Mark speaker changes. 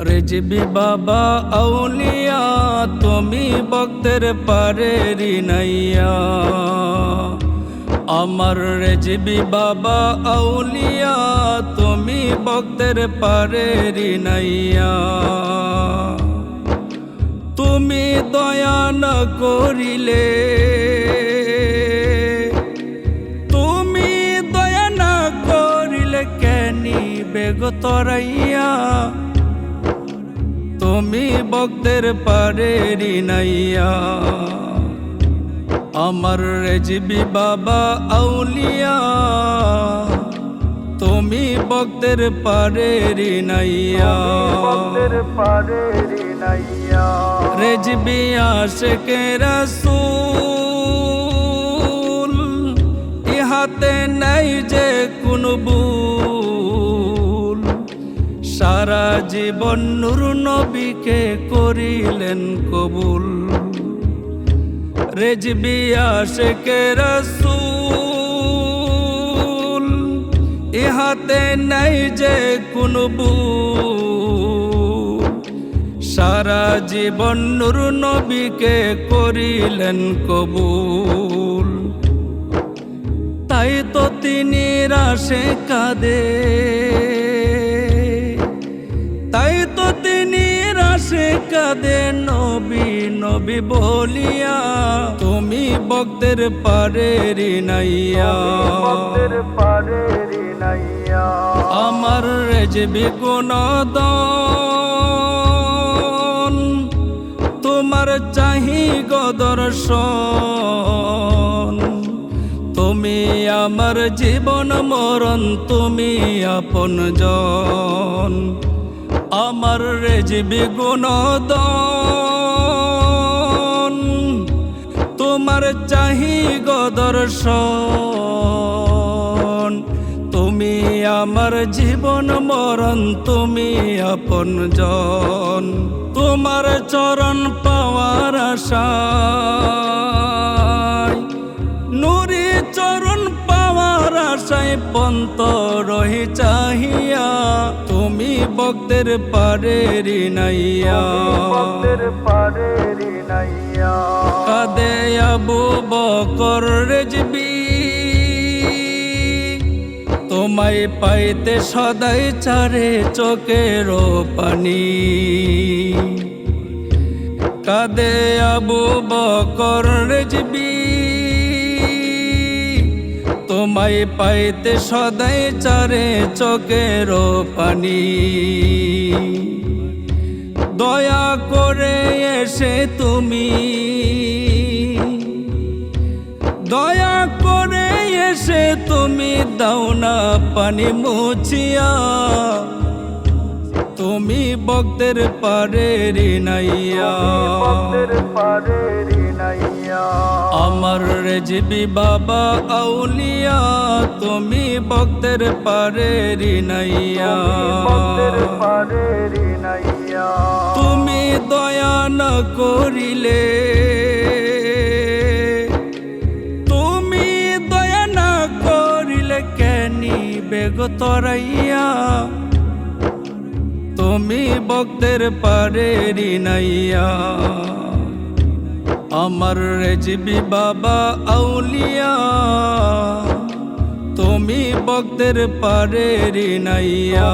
Speaker 1: রেজবি বাবা আউলিয়া তুমি ভক্তের পারেরি নাইয়া। আমার রেজবি বাবা আউলিয়া তুমি ভক্তের পারেরি নাইয়া। তুমি দয়া না করিলে, তুমি দয়া না করিলে কেনি বেগো তরাইয়া। তুমি ভক্তের পারেরি নাইয়া। আমার রেজবি বাবা আউলিয়া তুমি ভক্তের পারেরি নাইয়া। রেজবি আশিকে রাসূল ইহাতে নাই যে কোন ভুল। সারা জীবন নূর নবীকে করিলেন কবুল। রেজবি আশিকে রাসূল ইহাতে নাই যে কোন ভুল। সারা জীবন নূর নবীকে করিলেন কবুল। তাই তো তিনি রাশে কাঁদে, তাই তো তিনি রাশে কাঁদে নবী নবী বলিয়া। তুমি ভক্তের পারেরি নাইয়া। আমার রেজবি গুণদন তোমার চাহি গো দর্শন। তুমি আমার জীবন মরণ তুমি আপনজন। আমার রেজবি গুণদন তোমার চাহি গো দর্শন। তুমি আমার জীবন মরণ তুমি আপনজন। তোমার চরণ পাওয়ার আশায়, নুরি চরণ পাওয়ার আশায় পন্ত রহি চাহিয়া। তুমি ভক্তের পারেরি নাইয়া। কাঁদে আবু বকর রেজবি তোমায় পাইতে সদাই চারে চোখের পানি। কাঁদে আবু বকর রেজবি তোমায় পাইতে সদাই চারে চোখের পানি। দয়া করে এসে তুমি, দয়া করে এসে তুমি দাও না পানি মুছিয়া। তুমি ভক্তের পারেরি নাইয়া। আমার রেজবি বাবা আউলিয়া তুমি ভক্তের পারেরি নাইয়া। তুমি দয়া না করিলে, তুমি দয়া না করিলে কেনি বেগো তরাইয়া। তুমি ভক্তের পারেরি নাইয়া। আমার রেজবি বাবা আউলিয়া তুমি ভক্তের পারেরি নাইয়া।